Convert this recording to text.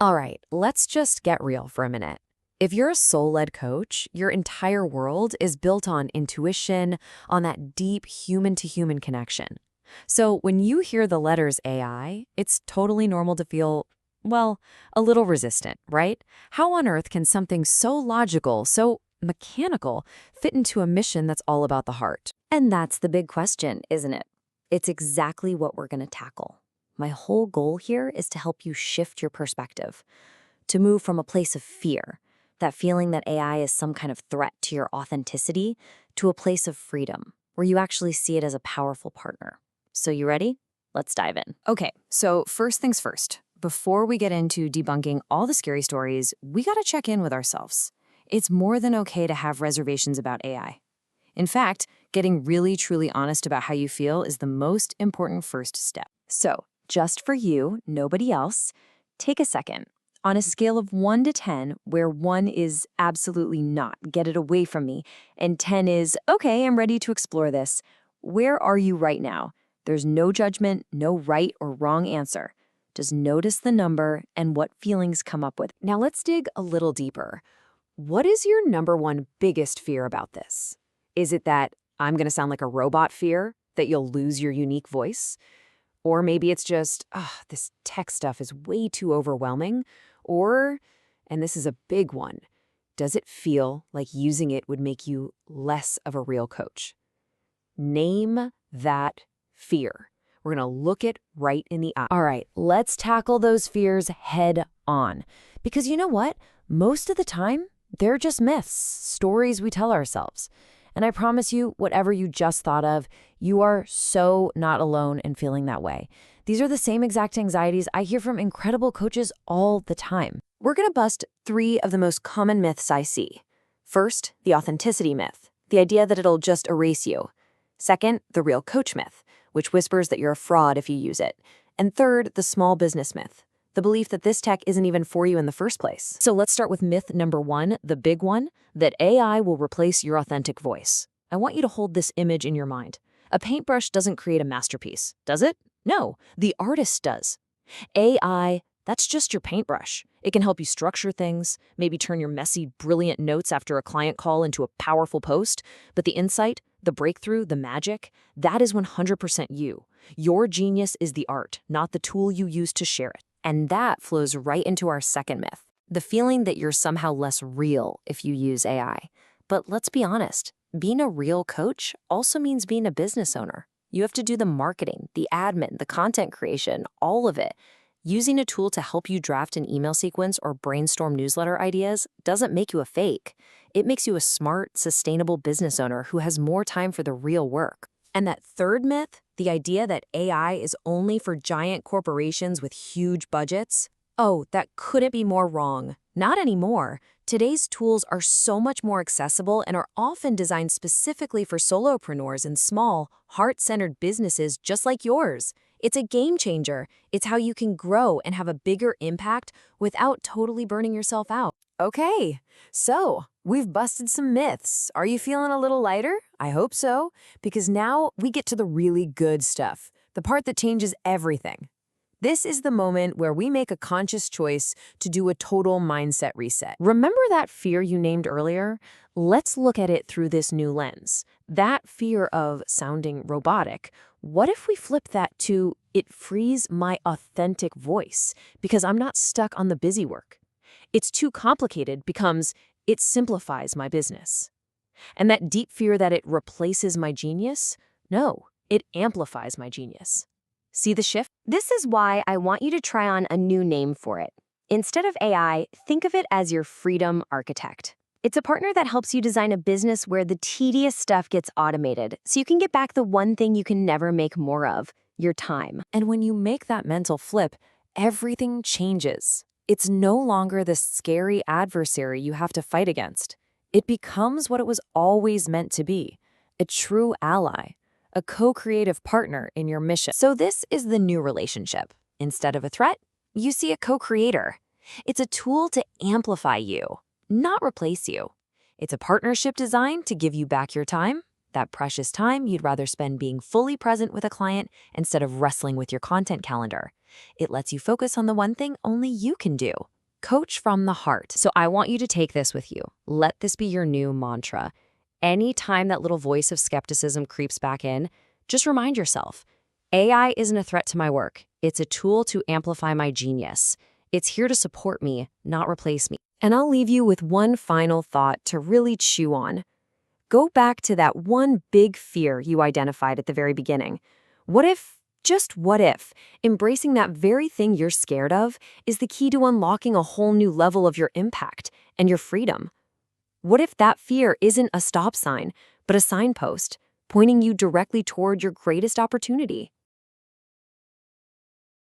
All right, let's just get real for a minute. If you're a soul-led coach, your entire world is built on intuition, on that deep human-to-human connection. So when you hear the letters AI, it's totally normal to feel, well, a little resistant, right? How on earth can something so logical, so mechanical, fit into a mission that's all about the heart? And that's the big question, isn't it? It's exactly what we're going to tackle. My whole goal here is to help you shift your perspective, to move from a place of fear, that feeling that AI is some kind of threat to your authenticity, to a place of freedom, where you actually see it as a powerful partner. So you ready? Let's dive in. Okay, so first things first. Before we get into debunking all the scary stories, we gotta check in with ourselves. It's more than okay to have reservations about AI. In fact, getting really, truly honest about how you feel is the most important first step. So, just for you, nobody else, take a second. On a scale of 1 to 10, where 1 is absolutely not, get it away from me, and 10 is, okay, I'm ready to explore this, where are you right now? There's no judgment, no right or wrong answer. Just notice the number and what feelings come up with. Now let's dig a little deeper. What is your number one biggest fear about this? Is it that I'm going to sound like a robot fear, that you'll lose your unique voice? Or maybe it's just, this tech stuff is way too overwhelming. Or, and this is a big one, does it feel like using it would make you less of a real coach? Name that fear. We're going to look it right in the eye. All right, let's tackle those fears head on. Because you know what? Most of the time, they're just myths, stories we tell ourselves. And I promise you, whatever you just thought of, you are so not alone in feeling that way. These are the same exact anxieties I hear from incredible coaches all the time. We're going to bust 3 of the most common myths I see. First, the authenticity myth, the idea that it'll just erase you. Second, the real coach myth, which whispers that you're a fraud if you use it. And third, the small business myth, the belief that this tech isn't even for you in the first place. So let's start with myth number 1, the big one, that AI will replace your authentic voice. I want you to hold this image in your mind. A paintbrush doesn't create a masterpiece, does it? No, the artist does. AI, that's just your paintbrush. It can help you structure things, maybe turn your messy, brilliant notes after a client call into a powerful post, but the insight, the breakthrough, the magic, that is 100% you. Your genius is the art, not the tool you use to share it. And that flows right into our second myth, the feeling that you're somehow less real if you use AI. But let's be honest, being a real coach also means being a business owner. You have to do the marketing, the admin, the content creation, all of it. Using a tool to help you draft an email sequence or brainstorm newsletter ideas doesn't make you a fake. It makes you a smart, sustainable business owner who has more time for the real work. And that third myth, the idea that AI is only for giant corporations with huge budgets, oh, that couldn't be more wrong. Not anymore. Today's tools are so much more accessible and are often designed specifically for solopreneurs and small, heart-centered businesses just like yours. It's a game changer. It's how you can grow and have a bigger impact without totally burning yourself out. Okay, so we've busted some myths. Are you feeling a little lighter? I hope so, because now we get to the really good stuff, the part that changes everything. This is the moment where we make a conscious choice to do a total mindset reset. Remember that fear you named earlier? Let's look at it through this new lens. That fear of sounding robotic. What if we flip that to, it frees my authentic voice because I'm not stuck on the busy work? It's too complicated becomes, it simplifies my business. And that deep fear that it replaces my genius? No, it amplifies my genius. See the shift? This is why I want you to try on a new name for it. Instead of AI, think of it as your freedom architect. It's a partner that helps you design a business where the tedious stuff gets automated, so you can get back the one thing you can never make more of, your time. And when you make that mental flip, everything changes. It's no longer the scary adversary you have to fight against. It becomes what it was always meant to be, a true ally, a co-creative partner in your mission. So this is the new relationship. Instead of a threat, you see a co-creator. It's a tool to amplify you, not replace you. It's a partnership designed to give you back your time, that precious time you'd rather spend being fully present with a client instead of wrestling with your content calendar. It lets you focus on the one thing only you can do, Coach from the heart. So I want you to take this with you. Let this be your new mantra. Anytime that little voice of skepticism creeps back in, just remind yourself, AI isn't a threat to my work. It's a tool to amplify my genius. It's here to support me, not replace me. And I'll leave you with one final thought to really chew on. Go back to that one big fear you identified at the very beginning. What if, just what if, embracing that very thing you're scared of is the key to unlocking a whole new level of your impact and your freedom? What if that fear isn't a stop sign, but a signpost, pointing you directly toward your greatest opportunity?